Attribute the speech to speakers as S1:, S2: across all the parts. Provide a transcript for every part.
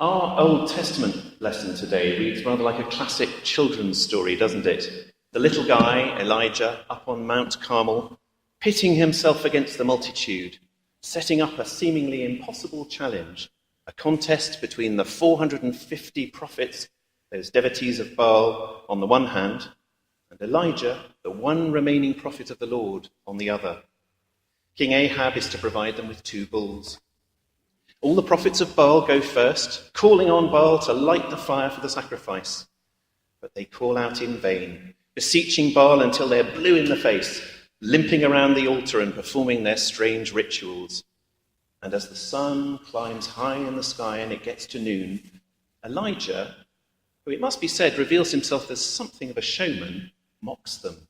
S1: Our Old Testament lesson today reads rather like a classic children's story, doesn't it? The little guy, Elijah, up on Mount Carmel, pitting himself against the multitude, setting up a seemingly impossible challenge, a contest between the 450 prophets, those devotees of Baal, on the one hand, and Elijah, the one remaining prophet of the Lord, on the other. King Ahab is to provide them with 2 bulls. All the prophets of Baal go first, calling on Baal to light the fire for the sacrifice. But they call out in vain, beseeching Baal until they're blue in the face, limping around the altar and performing their strange rituals. And as the sun climbs high in the sky and it gets to noon, Elijah, who it must be said reveals himself as something of a showman, mocks them.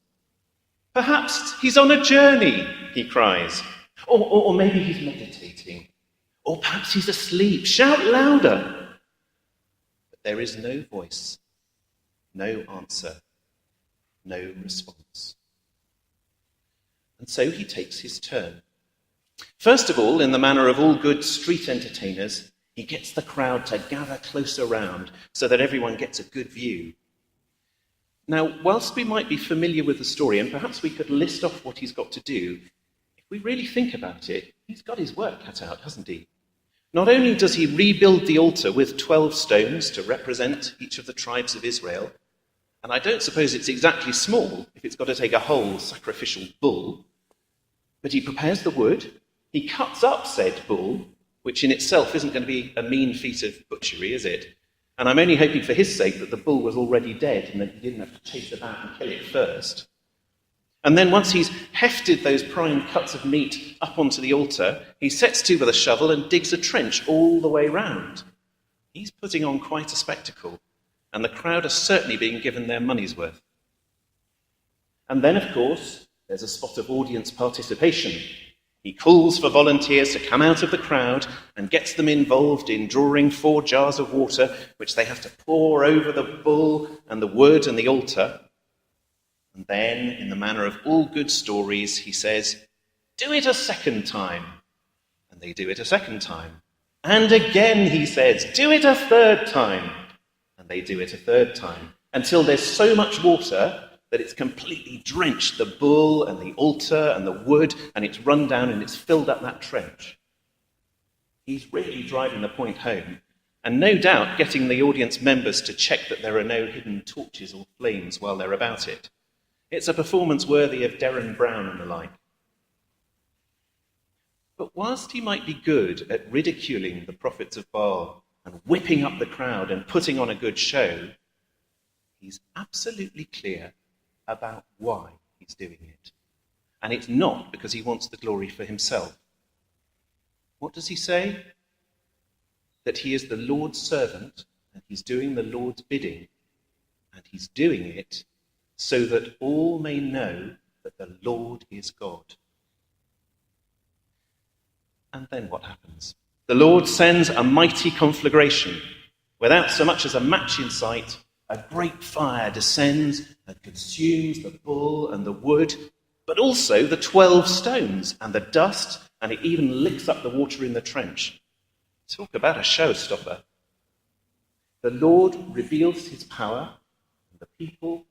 S1: Perhaps he's on a journey, he cries. Or maybe he's meditating. Or perhaps he's asleep. Shout louder. But there is no voice, no answer, no response. And so he takes his turn. First of all, in the manner of all good street entertainers, he gets the crowd to gather close around so that everyone gets a good view. Now, whilst we might be familiar with the story, and perhaps we could list off what he's got to do, if we really think about it, he's got his work cut out, hasn't he? Not only does he rebuild the altar with 12 stones to represent each of the tribes of Israel, and I don't suppose it's exactly small if it's got to take a whole sacrificial bull, but he prepares the wood, he cuts up said bull, which in itself isn't going to be a mean feat of butchery, is it? And I'm only hoping for his sake that the bull was already dead and that he didn't have to chase about and kill it first. And then once he's hefted those prime cuts of meat up onto the altar, he sets to with a shovel and digs a trench all the way round. He's putting on quite a spectacle, and the crowd are certainly being given their money's worth. And then, of course, there's a spot of audience participation. He calls for volunteers to come out of the crowd and gets them involved in drawing 4 jars of water, which they have to pour over the bull and the wood and the altar. And then, in the manner of all good stories, he says, "Do it a second time." And they do it a second time. And again, he says, "Do it a third time." And they do it a third time, until there's so much water that it's completely drenched the bull and the altar and the wood, and it's run down and it's filled up that trench. He's really driving the point home, and no doubt getting the audience members to check that there are no hidden torches or flames while they're about it. It's a performance worthy of Derren Brown and the like. But whilst he might be good at ridiculing the prophets of Baal and whipping up the crowd and putting on a good show, he's absolutely clear about why he's doing it. And it's not because he wants the glory for himself. What does he say? That he is the Lord's servant and he's doing the Lord's bidding. And he's doing it so that all may know that the Lord is God. And then what happens? The Lord sends a mighty conflagration. Without so much as a match in sight, a great fire descends and consumes the bull and the wood, but also the 12 stones and the dust, and it even licks up the water in the trench. Talk about a showstopper. The Lord reveals his power, and the people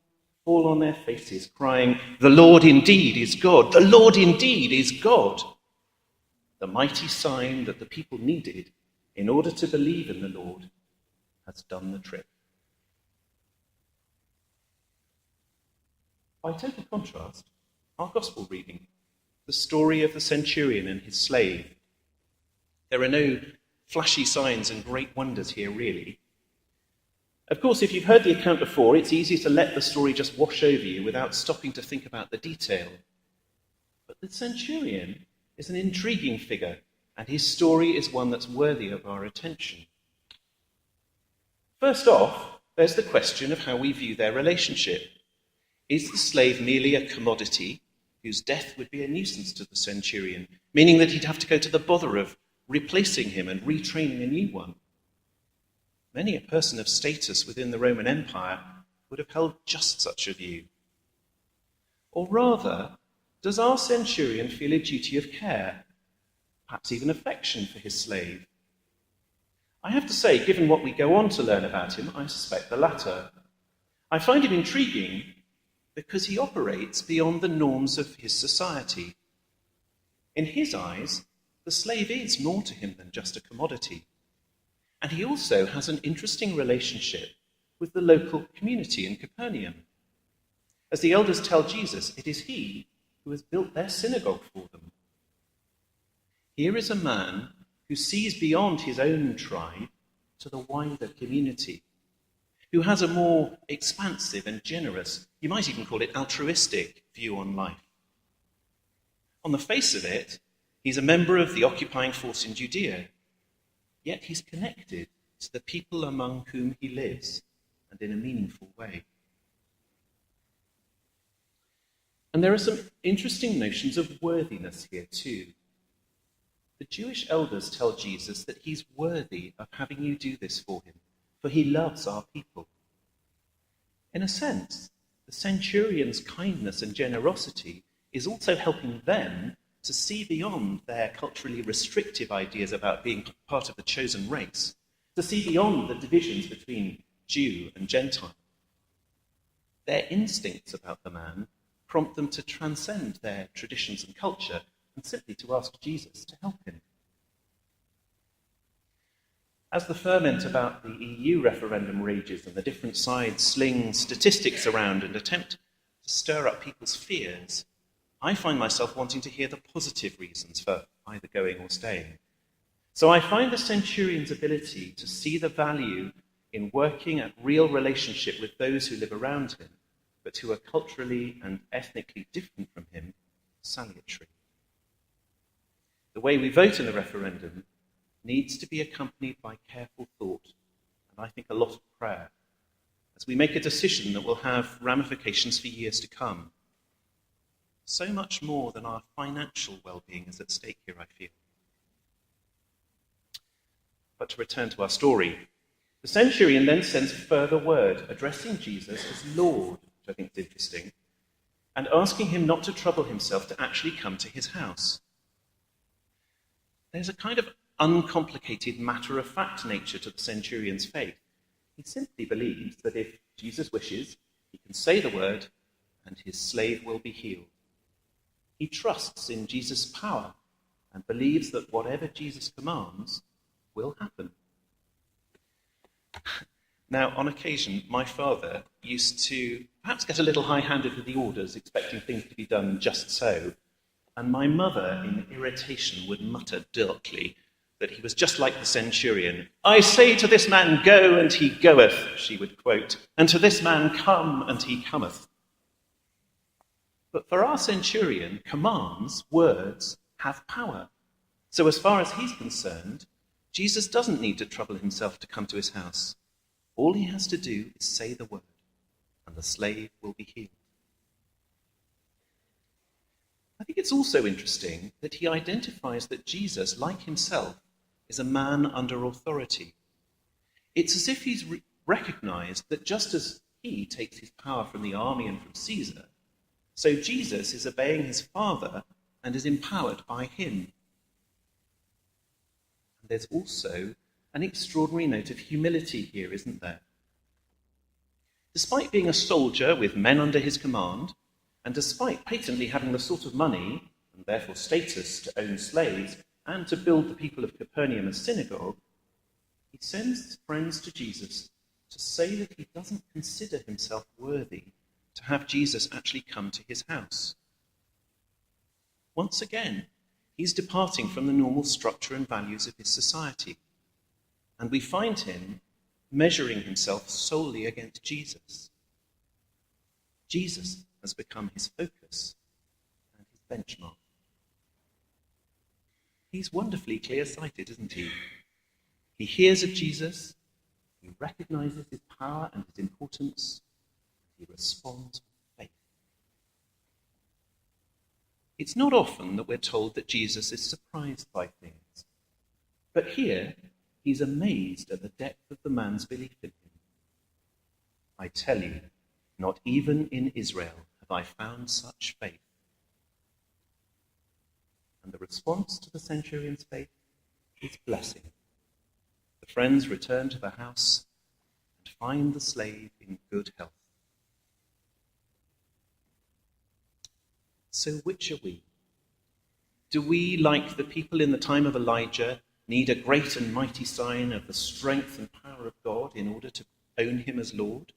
S1: fall on their faces, crying, "The Lord indeed is God! The Lord indeed is God!" The mighty sign that the people needed in order to believe in the Lord has done the trick. By total contrast, our gospel reading, the story of the centurion and his slave. There are no flashy signs and great wonders here, really. Of course, if you've heard the account before, it's easy to let the story just wash over you without stopping to think about the detail. But the centurion is an intriguing figure, and his story is one that's worthy of our attention. First off, there's the question of how we view their relationship. Is the slave merely a commodity whose death would be a nuisance to the centurion, meaning that he'd have to go to the bother of replacing him and retraining a new one? Many a person of status within the Roman Empire would have held just such a view. Or rather, does our centurion feel a duty of care, perhaps even affection for his slave? I have to say, given what we go on to learn about him, I suspect the latter. I find him intriguing because he operates beyond the norms of his society. In his eyes, the slave is more to him than just a commodity. And he also has an interesting relationship with the local community in Capernaum. As the elders tell Jesus, it is he who has built their synagogue for them. Here is a man who sees beyond his own tribe to the wider community, who has a more expansive and generous, you might even call it altruistic, view on life. On the face of it, he's a member of the occupying force in Judea, yet he's connected to the people among whom he lives, and in a meaningful way. And there are some interesting notions of worthiness here too. The Jewish elders tell Jesus that he's worthy of having you do this for him, for he loves our people. In a sense, the centurion's kindness and generosity is also helping them to see beyond their culturally restrictive ideas about being part of the chosen race, to see beyond the divisions between Jew and Gentile. Their instincts about the man prompt them to transcend their traditions and culture and simply to ask Jesus to help him. As the ferment about the EU referendum rages and the different sides sling statistics around and attempt to stir up people's fears, I find myself wanting to hear the positive reasons for either going or staying. So I find the centurion's ability to see the value in working at real relationship with those who live around him, but who are culturally and ethnically different from him, salutary. The way we vote in the referendum needs to be accompanied by careful thought, and I think a lot of prayer, as we make a decision that will have ramifications for years to come. So much more than our financial well-being is at stake here, I feel. But to return to our story, the centurion then sends further word, addressing Jesus as Lord, which I think is interesting, and asking him not to trouble himself to actually come to his house. There's a kind of uncomplicated, matter-of-fact nature to the centurion's faith. He simply believes that if Jesus wishes, he can say the word and his slave will be healed. He trusts in Jesus' power and believes that whatever Jesus commands will happen. Now, on occasion, my father used to perhaps get a little high-handed with the orders, expecting things to be done just so, and my mother, in irritation, would mutter darkly that he was just like the centurion. "I say to this man, go, and he goeth," she would quote, "and to this man, come, and he cometh." But for our centurion, commands, words, have power. So as far as he's concerned, Jesus doesn't need to trouble himself to come to his house. All he has to do is say the word, and the slave will be healed. I think it's also interesting that he identifies that Jesus, like himself, is a man under authority. It's as if he's recognized that just as he takes his power from the army and from Caesar, so Jesus is obeying his Father and is empowered by him. And there's also an extraordinary note of humility here, isn't there? Despite being a soldier with men under his command, and despite patently having the sort of money, and therefore status, to own slaves and to build the people of Capernaum a synagogue, he sends friends to Jesus to say that he doesn't consider himself worthy to have Jesus actually come to his house. Once again, he's departing from the normal structure and values of his society, and we find him measuring himself solely against Jesus. Jesus has become his focus and his benchmark. He's wonderfully clear-sighted, isn't he? He hears of Jesus, he recognizes his power and his importance, and he responds with faith. It's not often that we're told that Jesus is surprised by things, but here he's amazed at the depth of the man's belief in him. "I tell you, not even in Israel have I found such faith." And the response to the centurion's faith is blessing. The friends return to the house and find the slave in good health. So which are we? Do we, like the people in the time of Elijah, need a great and mighty sign of the strength and power of God in order to own him as Lord?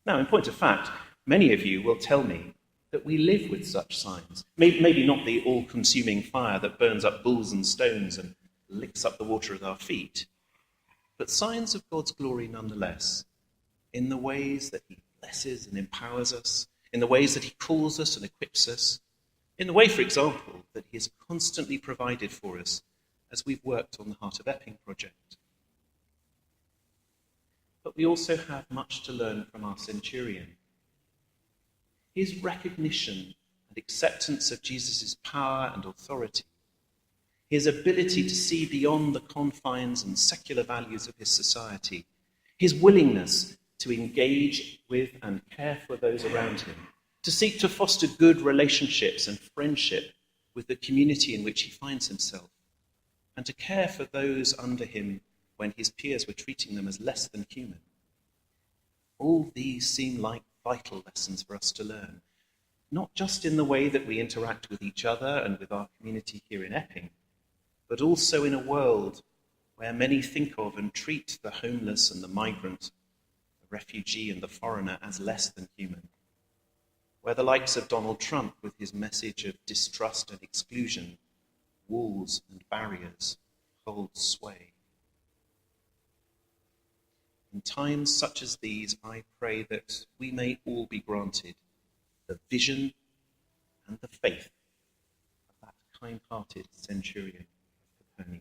S1: Now, in point of fact, many of you will tell me that we live with such signs. Maybe not the all-consuming fire that burns up bulls and stones and licks up the water at our feet, but signs of God's glory nonetheless, in the ways that he blesses and empowers us, in the ways that he calls us and equips us, in the way, for example, that he has constantly provided for us as we've worked on the Heart of Epping project. But we also have much to learn from our centurion. His recognition and acceptance of Jesus' power and authority, his ability to see beyond the confines and secular values of his society, his willingness to engage with and care for those around him, to seek to foster good relationships and friendship with the community in which he finds himself, and to care for those under him when his peers were treating them as less than human. All these seem like vital lessons for us to learn, not just in the way that we interact with each other and with our community here in Epping, but also in a world where many think of and treat the homeless and the migrant, the refugee and the foreigner as less than human, where the likes of Donald Trump with his message of distrust and exclusion, walls and barriers, hold sway. In times such as these, I pray that we may all be granted the vision and the faith of that kind-hearted centurion of Capernaum.